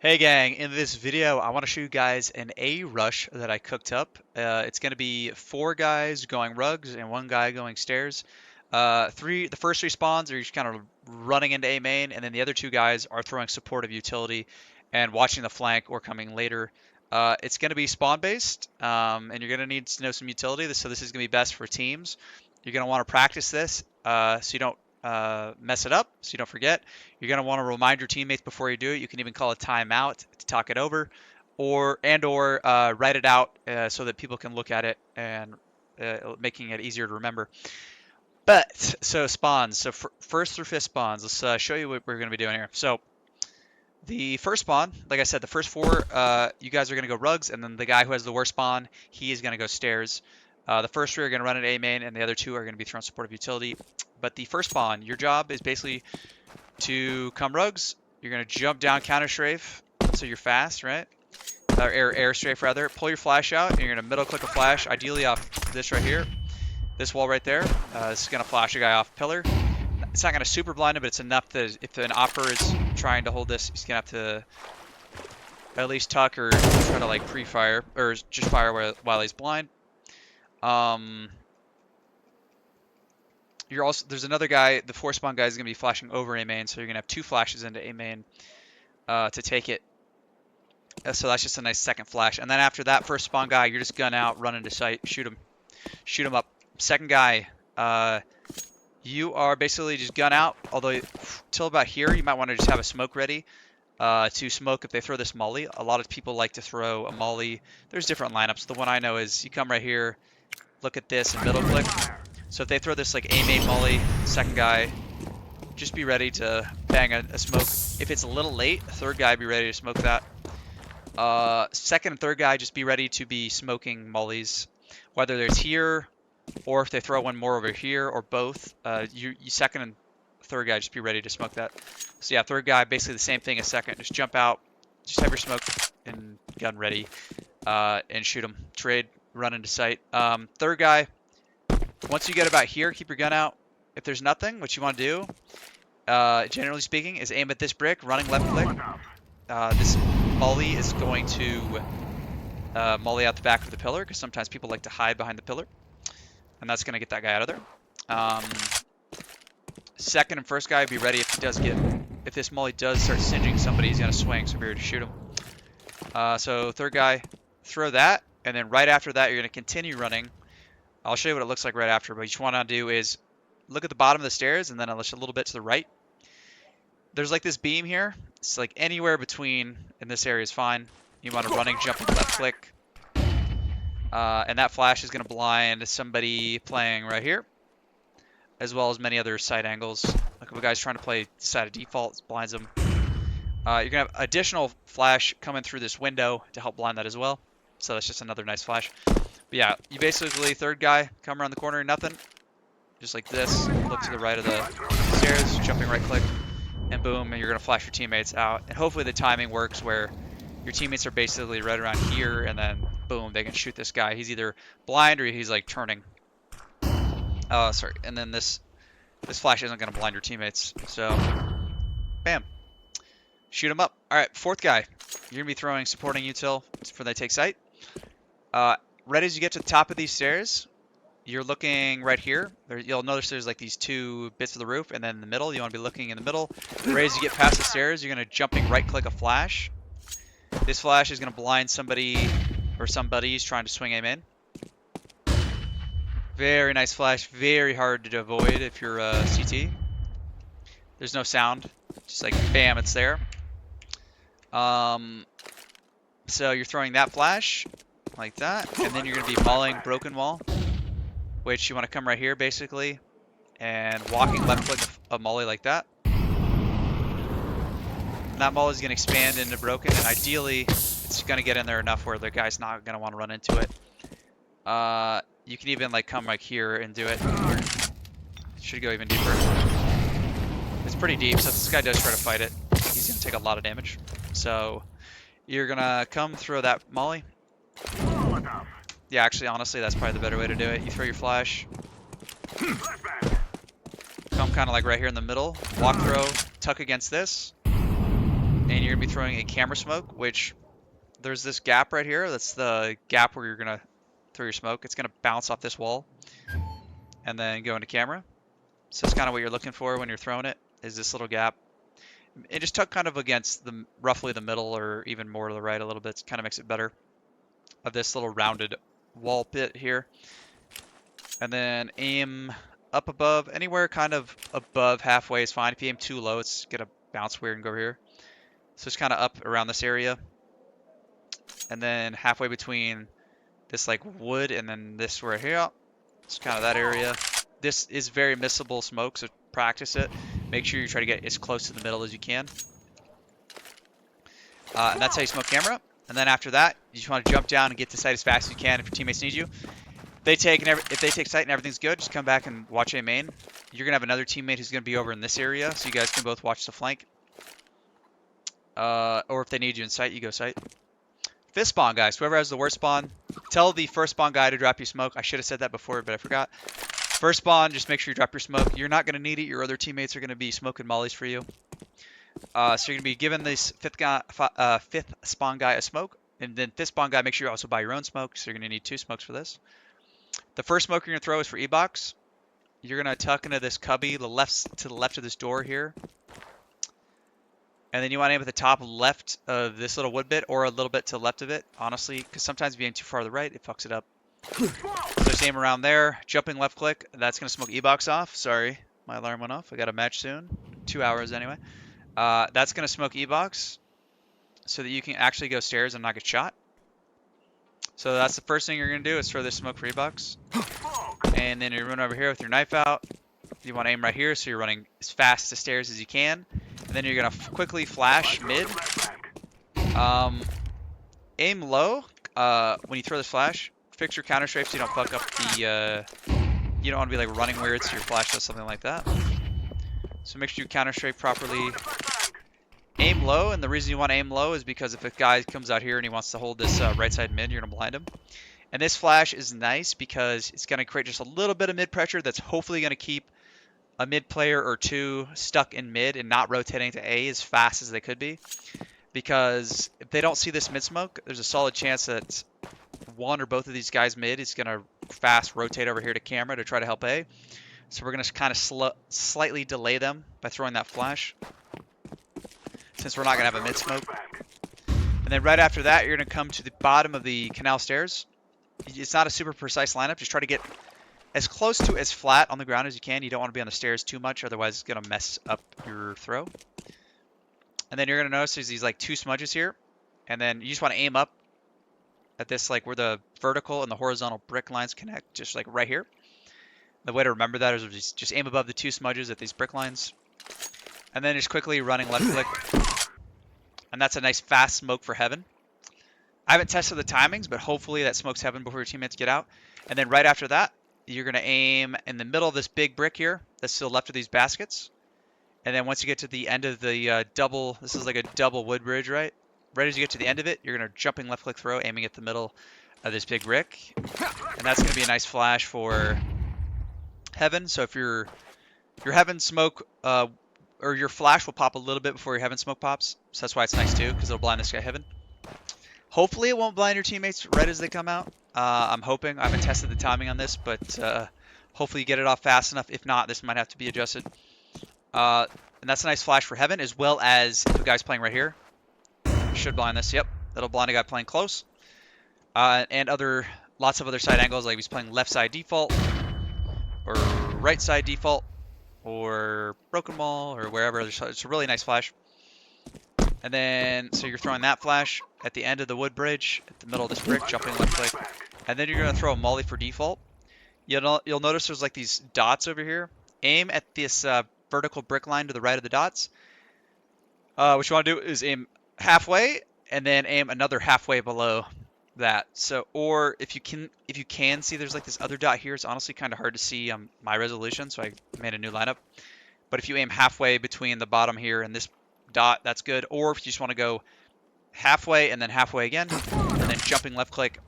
Hey gang, in this video I want to show you guys an A rush that I cooked up. It's going to be 4 guys going rugs and 1 guy going stairs. The first 3 spawns are just kind of running into A main, and then the other 2 guys are throwing supportive utility and watching the flank or coming later. It's going to be spawn based, and you're going to need to know some utility, so this is going to be best for teams. You're going to want to practice this so you don't mess it up, so you don't forget. You're going to want to remind your teammates before you do it. You can even call a timeout to talk it over, or write it out so that people can look at it and making it easier to remember. But so spawns. So first through 5th spawns. Let's show you what we're going to be doing here. So the first spawn, like I said, the first 4, you guys are going to go rugs, and then the guy who has the worst spawn, he is going to go stairs. The first 3 are going to run at A main, and the other 2 are going to be throwing supportive utility. But the first spawn, your job is basically to come rugs. You're going to jump down counter strafe, so you're fast, right? Or air strafe rather. Pull your flash out, and you're going to middle click a flash, ideally off this right here. This wall right there. This is going to flash a guy off pillar. It's not going to super blind him, but it's enough that if an opper is trying to hold this, he's going to have to at least tuck or try to like pre-fire, or just fire while he's blind. There's another guy, the 4 spawn guy is going to be flashing over A main, so you're going to have 2 flashes into A main to take it. So that's just a nice second flash. And then after that first spawn guy, you're just gun out, run into sight, shoot him up. Second guy, you are basically just gun out, although till about here, you might want to just have a smoke ready to smoke if they throw this molly. A lot of people like to throw a molly. There's different lineups. The one I know is you come right here, look at this, and middle click. So if they throw this like A main molly, second guy, just be ready to bang a smoke. If it's a little late, third guy be ready to smoke that. Second and third guy, just be ready to be smoking mollies, whether there's here or if they throw one more over here or both. You second and third guy, just be ready to smoke that. So yeah, third guy, basically the same thing as second. Just jump out, just have your smoke and gun ready, and shoot them. Trade, run into sight. Third guy, once you get about here, keep your gun out. If there's nothing, what you want to do, generally speaking, is aim at this brick, running left click. This molly is going to molly out the back of the pillar, because sometimes people like to hide behind the pillar. And that's going to get that guy out of there. Second and first guy, be ready if this molly does start singeing somebody, he's going to swing, so be ready to shoot him. So third guy, throw that, and then right after that, you're going to continue running. I'll show you what it looks like right after, but what you want to do is look at the bottom of the stairs, and then a little bit to the right. There's like this beam here. It's like anywhere between in this area is fine. You want to running, jumping, left click. And that flash is going to blind somebody playing right here, as well as many other side angles. Like if a guy's trying to play side of default, it blinds them. You're going to have additional flash coming through this window to help blind that as well. So that's just another nice flash. But yeah, you basically, third guy, come around the corner, nothing. Just like this, look to the right of the stairs, jumping right click, and boom, and you're going to flash your teammates out. And hopefully the timing works where your teammates are basically right around here, and then boom, they can shoot this guy. He's either blind or he's like turning. Sorry, and then this flash isn't going to blind your teammates. So, bam. Shoot him up. Alright, fourth guy. You're going to be throwing supporting util for they take sight. Right as you get to the top of these stairs, you're looking right here. You'll notice there's like these 2 bits of the roof, and then in the middle, you want to be looking in the middle. Right as you get past the stairs, you're going to jumping right click a flash. This flash is going to blind somebody or somebody's trying to swing aim in. Very nice flash, very hard to avoid if you're CT. There's no sound, just like bam, it's there. So you're throwing that flash like that, and then you're going to be mauling broken wall, which you want to come right here basically, and walking left click a molly like that. And that molly is going to expand into broken, and ideally it's going to get in there enough where the guy's not going to want to run into it. You can even like come like here and do it. Should go even deeper. It's pretty deep, so if this guy does try to fight it, he's going to take a lot of damage. So you're going to come throw that molly. Yeah, actually, honestly, that's probably the better way to do it. You throw your flash. Come kind of like right here in the middle. Walk throw, tuck against this. and you're gonna be throwing a camera smoke, which there's this gap right here. That's the gap where you're gonna throw your smoke. It's gonna bounce off this wall and then go into camera. So it's kind of what you're looking for when you're throwing it, is this little gap. It just tuck kind of against the roughly the middle, or even more to the right a little bit. It kind of makes it better, of this little rounded wall bit here. And then aim up above, anywhere kind of above halfway is fine. If you aim too low, it's gonna bounce weird and go over here. So it's kind of up around this area. And then halfway between this like wood and then this right here, it's kind of that area. This is very missable smoke, so practice it. Make sure you try to get as close to the middle as you can. And that's how you smoke camera. And then after that, you just want to jump down and get to site as fast as you can if your teammates need you. If they take site and everything's good, just come back and watch A main. You're going to have another teammate who's going to be over in this area, so you guys can both watch the flank. Or if they need you in site, you go site. Fifth spawn, guys. Whoever has the worst spawn, tell the first spawn guy to drop you smoke. I should have said that before, but I forgot. First spawn, just make sure you drop your smoke. You're not going to need it. Your other teammates are going to be smoking mollies for you. So you're going to be giving this fifth spawn guy a smoke. And then fifth spawn guy, make sure you also buy your own smoke. So you're going to need 2 smokes for this. The first smoke you're going to throw is for E-box. You're going to tuck into this cubby to the left of this door here. And then you want to aim at the top left of this little wood bit, or a little bit to the left of it, honestly, because sometimes if you aim too far to the right, it fucks it up. So just aim around there, jumping left click. That's going to smoke E-box off. Sorry, my alarm went off. I got a match soon. 2 hours anyway. That's going to smoke E-box so that you can actually go stairs and not get shot. So that's the first thing you're going to do, is throw this smoke for E-box. And then you run over here with your knife out. You want to aim right here, so you're running as fast to stairs as you can. And then you're going to quickly flash mid. Aim low when you throw this flash. Fix your counter strafe so you don't fuck up the... you don't want to be like running weird, so your flash does something like that. So make sure you counter strafe properly. Aim low, and the reason you want to aim low is because if a guy comes out here and he wants to hold this right side mid, you're going to blind him. And this flash is nice because it's going to create just a little bit of mid pressure that's hopefully going to keep a mid player or 2 stuck in mid and not rotating to A as fast as they could be. Because if they don't see this mid smoke, there's a solid chance that one or both of these guys mid is going to fast rotate over here to camera to try to help A. So we're going to kind of slightly delay them by throwing that flash, since we're not going to have a mid smoke. And then right after that, you're going to come to the bottom of the canal stairs. It's not a super precise lineup. Just try to get as close to as flat on the ground as you can. You don't want to be on the stairs too much, otherwise it's going to mess up your throw. And then you're going to notice there's these like 2 smudges here. And then you just want to aim up at this, like where the vertical and the horizontal brick lines connect, just like right here. The way to remember that is just aim above the 2 smudges at these brick lines. And then just quickly running left click. And that's a nice fast smoke for heaven. I haven't tested the timings, but hopefully that smokes heaven before your teammates get out. And then right after that, you're going to aim in the middle of this big brick here that's to the left of these baskets. And then once you get to the end of the double, this is like a double wood bridge, right? Right as you get to the end of it, you're going to jumping left click throw, aiming at the middle of this big brick. And that's going to be a nice flash for heaven. So if your heaven smoke, or your flash will pop a little bit before your heaven smoke pops. So that's why it's nice too, because it'll blind this guy heaven. Hopefully it won't blind your teammates right as they come out. I'm hoping. I haven't tested the timing on this, but hopefully you get it off fast enough. If not, this might have to be adjusted. And that's a nice flash for heaven, as well as the guy's playing right here. Should blind this. Yep, that'll blind a guy playing close. And lots of other side angles, like he's playing left side default, or right side default, or broken wall, or wherever. It's a really nice flash. And then, so you're throwing that flash at the end of the wood bridge, at the middle of this brick, jumping left click. And then you're going to throw a molly for default. You'll notice there's like these dots over here. Aim at this vertical brick line to the right of the dots. What you want to do is aim halfway, and then aim another halfway below that. So, or if you can see there's like this other dot here, it's honestly kind of hard to see on my resolution, so I made a new lineup. But if you aim halfway between the bottom here and this dot, that's good. Or if you just want to go halfway and then halfway again, and then jumping left click,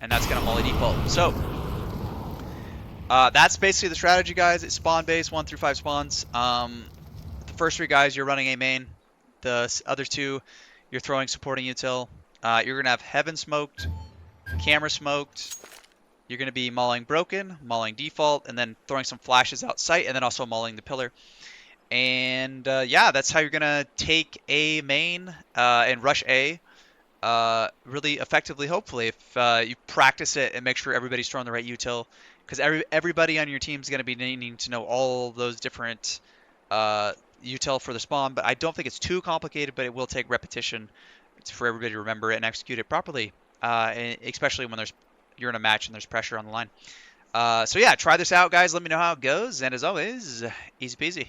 and that's gonna molly default. So that's basically the strategy, guys. It's spawn based, 1 through 5 spawns. The first 3 guys, you're running A main. the other two, you're throwing supporting util. You're gonna have heaven smoked, camera smoked. You're gonna be mauling broken, mauling default, and then throwing some flashes out sight, and then also mauling the pillar. And yeah, that's how you're gonna take A main and rush A really effectively. Hopefully, if you practice it and make sure everybody's throwing the right util, because everybody on your team is gonna be needing to know all those different util for the spawn. But I don't think it's too complicated, but it will take repetition for everybody to remember it and execute it properly, and especially when you're in a match and there's pressure on the line. So yeah, try this out, guys. Let me know how it goes, and as always, easy peasy.